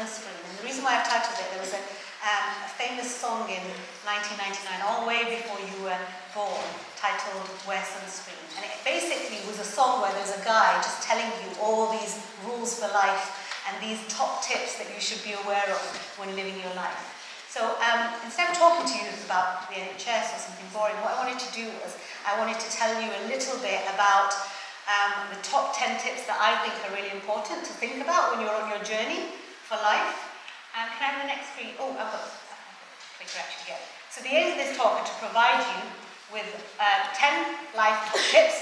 Sunscreen. And the reason why I've titled it, there was a famous song in 1999, all way before you were born, titled Wear Sunscreen. And it basically was a song where there's a guy just telling you all these rules for life and these top tips that you should be aware of when living your life. So instead of talking to you about the NHS or something boring, what I wanted to do was I wanted to tell you a little bit about the top 10 tips that I think are really important to think about when you're on your journey for life. Can I have the next screen? Oh, I've got a clicker actually get. So the aim of this talk is to provide you with 10 life tips.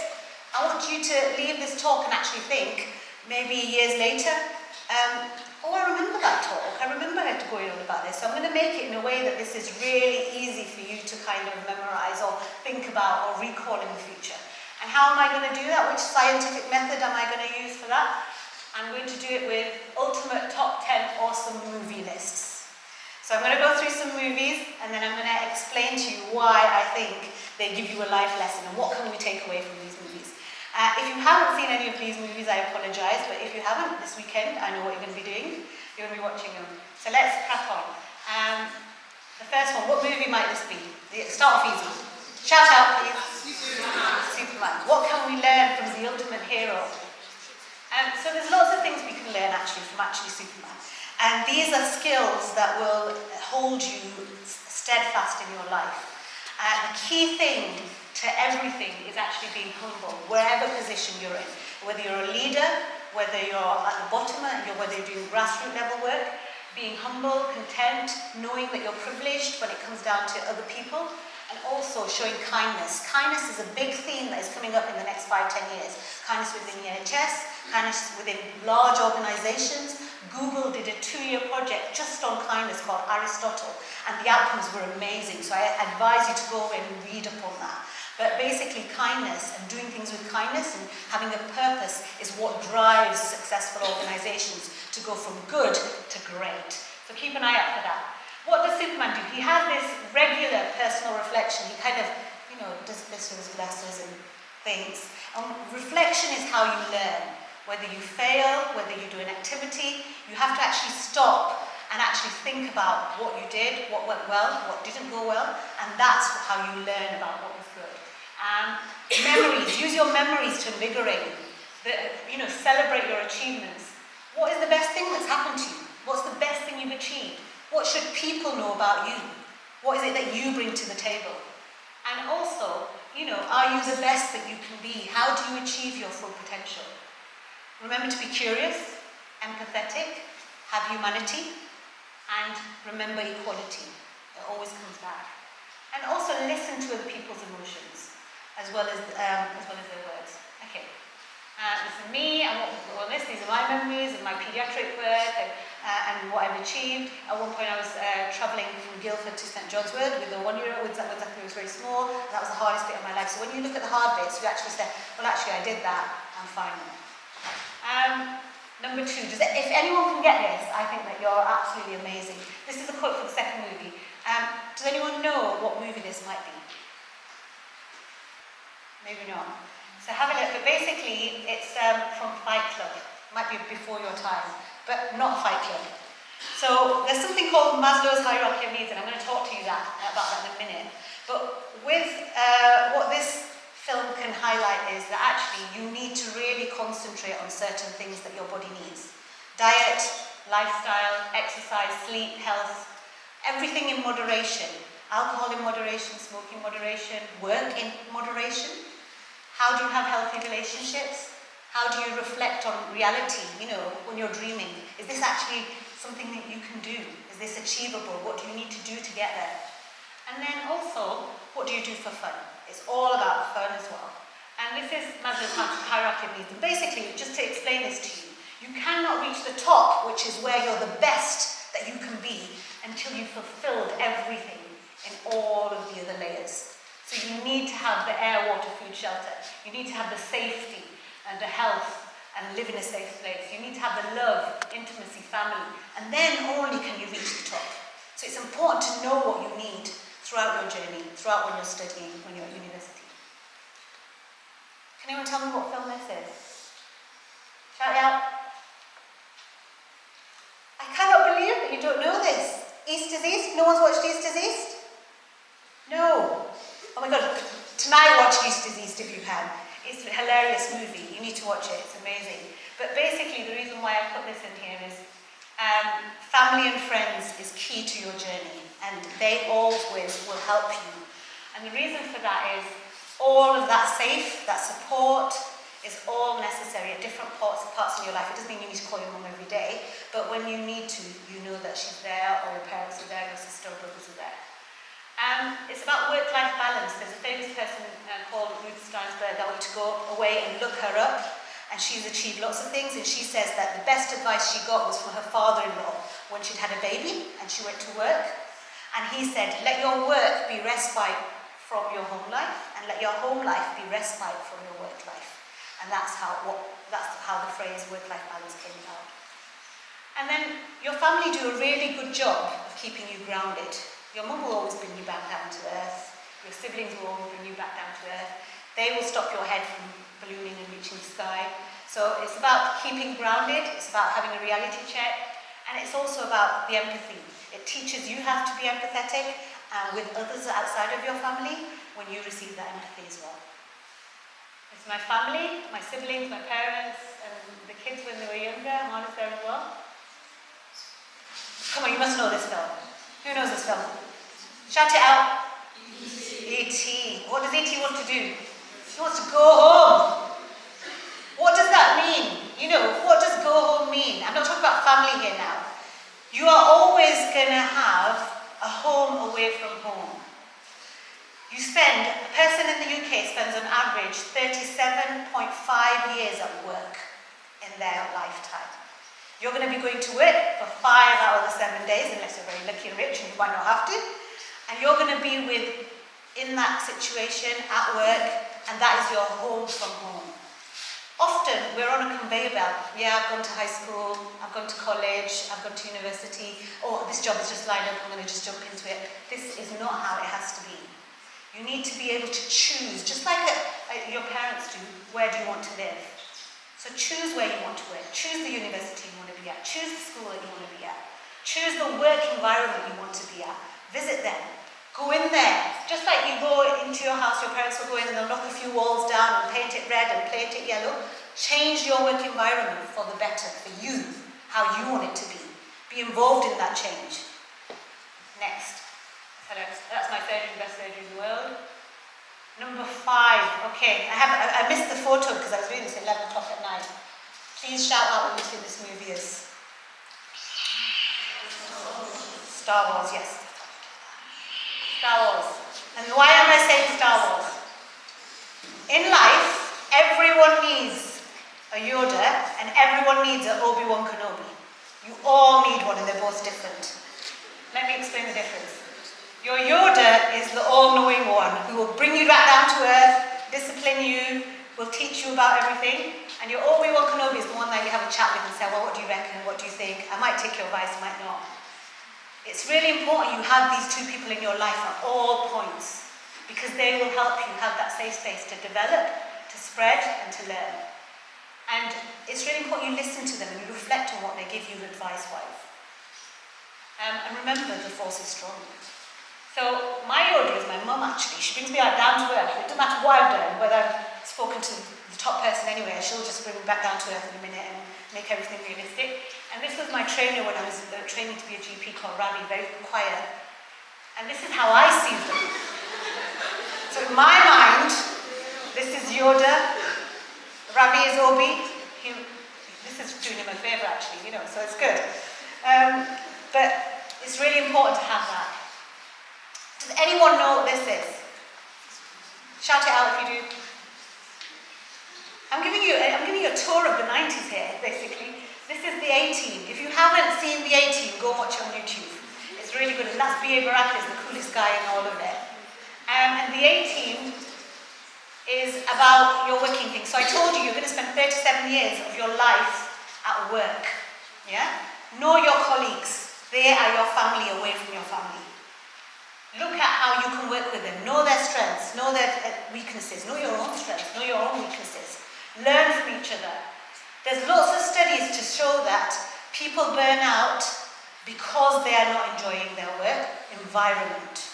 I want you to leave this talk and actually think, maybe years later, oh, I remember that talk. I remember going on about this. So I'm going to make it in a way that this is really easy for you to kind of memorize or think about or recall in the future. And how am I going to do that? Which scientific method am I going to use for that? I'm going to do it with ultimate top 10 awesome movie lists. So I'm going to go through some movies and then I'm going to explain to you why I think they give you a life lesson and what can we take away from these movies. If you haven't seen any of these movies, I apologise, but if you haven't, this weekend, I know what you're going to be doing. You're going to be watching them. So let's crack on. The first one, what movie might this be? Start off easy. Shout out, please. Superman. What can we learn from the ultimate hero? So there's lots of things we can learn actually from Superman. And these are skills that will hold you steadfast in your life. The key thing to everything is actually being humble, wherever position you're in. Whether you're a leader, whether you're at the bottom, whether you're doing grassroots level work, being humble, content, knowing that you're privileged when it comes down to other people, and also showing kindness. Kindness is a big theme that is coming up in the next 5-10 years. Kindness within the NHS, kindness within large organisations. Google did a 2-year project just on kindness called Aristotle, and the outcomes were amazing. So I advise you to go and read upon that. But basically kindness and doing things with kindness and having a purpose is what drives successful organisations to go from good to great. So keep an eye out for that. What does Superman do? He has this regular personal reflection. He kind of, does this with his glasses and things. Reflection is how you learn. Whether you fail, whether you do an activity, you have to actually stop and actually think about what you did, what went well, what didn't go well, and that's how you learn about what was good. Memories. Use your memories to invigorate. Celebrate your achievements. What is the best thing that's happened to you? What's the best thing you've achieved? What should people know about you? What is it that you bring to the table? And also, are you the best that you can be? How do you achieve your full potential? Remember to be curious, empathetic, have humanity, and remember equality. It always comes back. And also listen to other people's emotions, as well as their words. Okay. This is me, and what this. These are my memories of my paediatric work and what I've achieved. At one point I was travelling from Guildford to St John's Wood with a 1-year-old, exactly was very small, and that was the hardest bit of my life. So when you look at the hard bits, you actually say, well actually I did that, I'm fine now. Number 2, if anyone can get this, I think that you're absolutely amazing. This is a quote from the second movie. Does anyone know what movie this might be? Maybe not. So have a look, but basically it's from Fight Club. Might be before your time, but not Fight Club. So there's something called Maslow's hierarchy of needs, and I'm going to talk to you about that in a minute. But with what this film can highlight is that actually you need to really concentrate on certain things that your body needs. Diet, lifestyle, exercise, sleep, health, everything in moderation. Alcohol in moderation, smoking in moderation, work in moderation. How do you have healthy relationships? How do you reflect on reality, when you're dreaming? Is this actually something that you can do? Is this achievable? What do you need to do to get there? And then also, what do you do for fun? It's all about fun as well. And this is Maslow's hierarchy of needs. And basically, just to explain this to you, you cannot reach the top, which is where you're the best that you can be, until you've fulfilled everything in all of the other layers. So you need to have the air, water, food, shelter. You need to have the safety and the health and live in a safe place. You need to have the love, intimacy, family. And then only can you reach the top. So it's important to know what you need throughout your journey, throughout when you're studying, when you're at university. Can anyone tell me what film this is? Shout it out. I cannot and you don't know this. East is East. No one's watched East is East? No. Oh my God. Tonight watch East is East if you can. It's a hilarious movie. You need to watch it. It's amazing. But basically, the reason why I put this in here is family and friends is key to your journey, and they always will help you. And the reason for that is all of that that support is all necessary at different parts in your life. It doesn't mean you need to call your mum every day, but when you need to, you know that she's there, or your parents are there, your sister or brothers are there. It's about work-life balance. There's a famous person called Ruth Steinsberg. I want to go away and look her up, and she's achieved lots of things, and she says that the best advice she got was from her father-in-law when she'd had a baby and she went to work. And he said, let your work be respite from your home life, and let your home life be respite from your work life. And that's how the phrase work-life balance came about. And then your family do a really good job of keeping you grounded. Your mum will always bring you back down to earth. Your siblings will always bring you back down to earth. They will stop your head from ballooning and reaching the sky. So it's about keeping grounded, it's about having a reality check, and it's also about the empathy. It teaches you how to be empathetic with others outside of your family when you receive that empathy as well. It's my family, my siblings, my parents, and the kids when they were younger. Amhad is there as well. Come on, you must know this film. Who knows this film? Shout it out. E.T. What does E.T. want to do? He wants to go home. What does that mean? You know, what does go home mean? I'm not talking about family here now. You are always going to have a home away from home. A person in the UK spends on average 37.5 years at work in their lifetime. You're going to be going to work for 5 out of the 7 days, unless you're very lucky and rich and you might not have to. And you're going to be in that situation at work, and that is your home from home. Often we're on a conveyor belt. Yeah, I've gone to high school, I've gone to college, I've gone to university. Oh, this job is just lined up, I'm going to just jump into it. This is not how it has to be. You need to be able to choose, just like your parents do, where do you want to live? So choose where you want to work, choose the university you want to be at, choose the school that you want to be at, choose the work environment you want to be at, visit them, go in there. Just like you go into your house, your parents will go in and they'll knock a few walls down and paint it red and paint it yellow. Change your work environment for the better, for you, how you want it to be. Be involved in that change. Next. Hello, that's my surgery, best surgery in the world. Number 5, okay, I missed the photo because I was doing this at 11 o'clock at night. Please shout out what you think this movie is. Star Wars, yes. Star Wars. And why am I saying Star Wars? In life, everyone needs a Yoda and everyone needs an Obi-Wan Kenobi. You all need one and they're both different. Let me explain the difference. Your Yoda is the all-knowing one who will bring you back down to earth, discipline you, will teach you about everything. And your Obi-Wan Kenobi is the one that you have a chat with and say, well, what do you reckon? What do you think? I might take your advice, I might not. It's really important you have these two people in your life at all points because they will help you have that safe space to develop, to spread, and to learn. And it's really important you listen to them and you reflect on what they give you advice-wise. And remember, the force is strong. So my Yoda is my mum actually. She brings me down to earth. It doesn't matter what I've done, whether I've spoken to the top person anywhere, she'll just bring me back down to earth in a minute and make everything realistic. And this was my trainer when I was training to be a GP called Ravi, very quiet. And this is how I see them. So in my mind, this is Yoda, Ravi is Obi. This is doing him a favour actually, you know, so it's good. But it's really important to have that. Does anyone know what this is? Shout it out if you do. I'm giving you a tour of the 90s here, basically. This is the A-Team. If you haven't seen the A-Team, go watch it on YouTube. It's really good, and that's B.A. Baraka is the coolest guy in all of it. And the A-Team is about your working thing. So I told you, you're going to spend 37 years of your life at work. Yeah? Know your colleagues. They are your family away from your family. Look at how you can work with them. Know their strengths, know their weaknesses, know your own strengths, know your own weaknesses. Learn from each other. There's lots of studies to show that people burn out because they are not enjoying their work environment.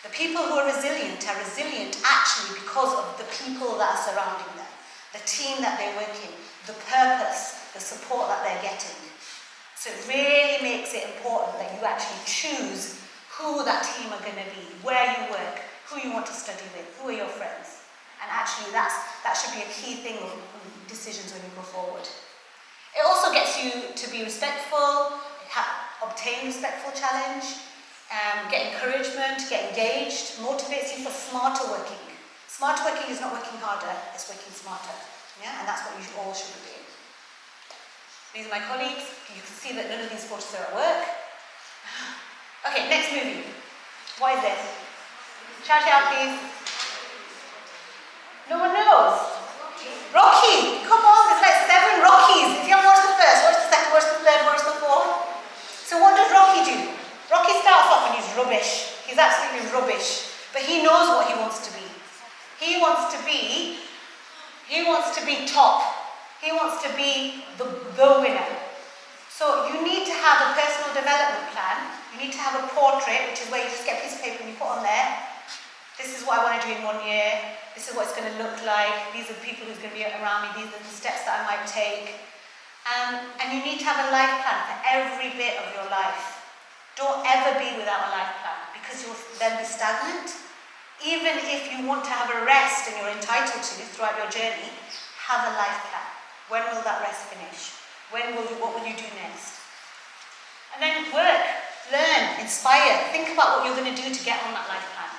The people who are resilient actually because of the people that are surrounding them, the team that they work in, the purpose, the support that they're getting. So it really makes it important that you actually choose who that team are going to be, where you work, who you want to study with, who are your friends. And actually that should be a key thing of decisions when you go forward. It also gets you to be respectful, obtain respectful challenge, get encouragement, get engaged, motivates you for smarter working. Smarter working is not working harder, it's working smarter. Yeah? And that's what you all should be doing. These are my colleagues. You can see that none of these photos are at work. Okay, next movie. What is this? Shout it out, please. No one knows. Rocky! Come on, there's like 7 Rockies. If you haven't watched the first, watch the second, watch the third, watch the fourth. So what does Rocky do? Rocky starts off and he's rubbish. He's absolutely rubbish. But he knows what he wants to be. He wants to be top. He wants to be the winner. So you need to have a personal development plan. You need to have a portrait, which is where you just get a piece of paper and you put on there. This is what I want to do in 1 year. This is what it's going to look like. These are the people who's going to be around me. These are the steps that I might take. And you need to have a life plan for every bit of your life. Don't ever be without a life plan because you'll then be stagnant. Even if you want to have a rest and you're entitled to throughout your journey, have a life plan. When will that rest finish? What will you do next? And then work, learn, inspire. Think about what you're going to do to get on that life plan.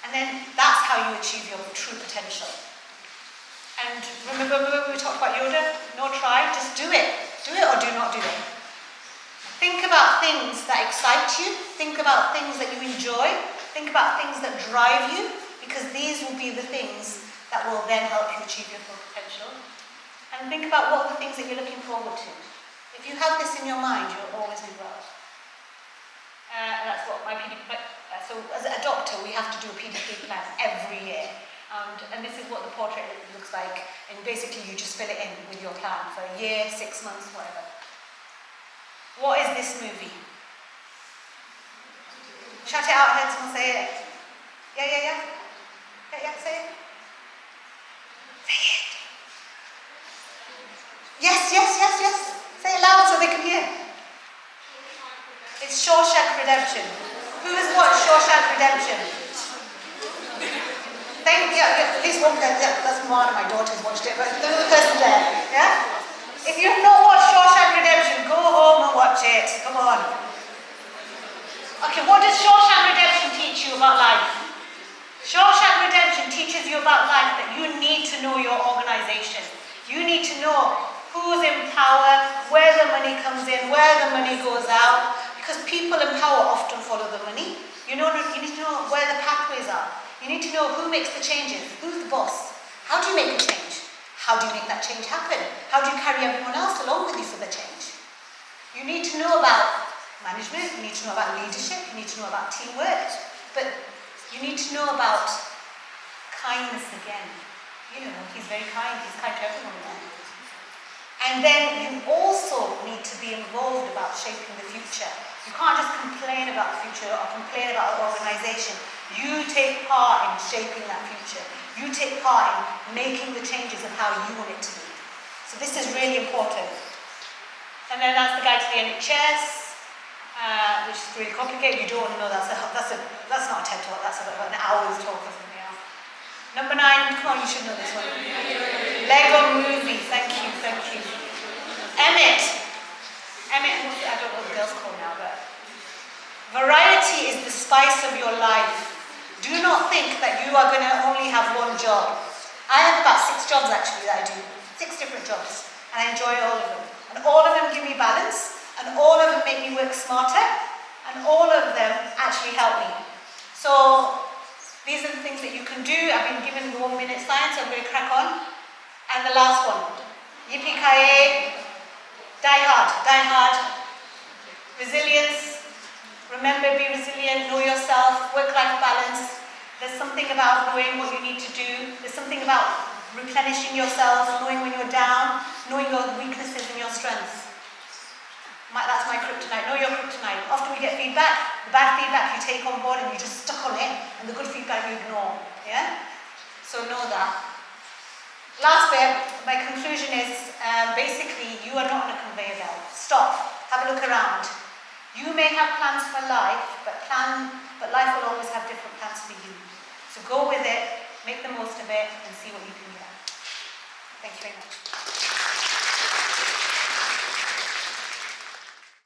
And then that's how you achieve your true potential. And remember we talked about Yoda? No try, just do it. Do it or do not do it. Think about things that excite you. Think about things that you enjoy. Think about things that drive you, because these will be the things that will then help you achieve your full potential. And think about what are the things that you're looking forward to. If you have this in your mind, you'll always do well. And that's what my PDP plan. So as a doctor, we have to do a PDP plan every year. And this is what the portrait looks like. And basically, you just fill it in with your plan for a year, 6 months, whatever. What is this movie? Shout it out, I heard someone say it. Yeah, say it. Say it. Yes. Say it loud so they can hear. It's Shawshank Redemption. Who has watched Shawshank Redemption? At least one person, that's one of my daughters watched it, but there's another person there, yeah? If you've not watched Shawshank Redemption, go home and watch it, come on. Okay, what does Shawshank Redemption teach you about life? Shawshank Redemption teaches you about life that you need to know your organization. You need to know who's in power, where the money comes in, where the money goes out, because people in power often follow the money. You need to know where the pathways are. You need to know who makes the changes, who's the boss. How do you make a change? How do you make that change happen? How do you carry everyone else along with you for the change? You need to know about management, you need to know about leadership, you need to know about teamwork, but you need to know about kindness again. He's very kind, he's kind to everyone there. And then you also need to be involved about shaping the future. You can't just complain about the future or complain about the organisation. You take part in shaping that future. You take part in making the changes of how you want it to be. So this is really important. And then that's the guide to the NHS, which is really complicated. You don't want to know that's not a TED talk, that's about an hour's talk or something else. Number 9, come on, you should know this one. Lego movie, thank you. Emmett, I don't know what the girl's called now, but variety is the spice of your life. Do not think that you are going to only have one job. I have about 6 jobs actually that I do, 6 different jobs, and I enjoy all of them. And all of them give me balance, and all of them make me work smarter, and all of them actually help me. So these are the things that you can do. I've been given the 1 minute science, so I'm going to crack on. And the last one, yippee-ki-yay, die hard, resilience, remember be resilient, know yourself, work-life balance. There's something about knowing what you need to do. There's something about replenishing yourself, knowing when you're down, knowing your weaknesses and your strengths. That's my kryptonite. kryptonite. Know your kryptonite. Often we get feedback, the bad feedback you take on board and you just stuck on it, and the good feedback you ignore. Yeah? So know that. Last bit, my conclusion is basically you are not on a conveyor belt. Stop. Have a look around. You may have plans for life, but life will always have different plans for you. So go with it, make the most of it, and see what you can get. Thank you very much.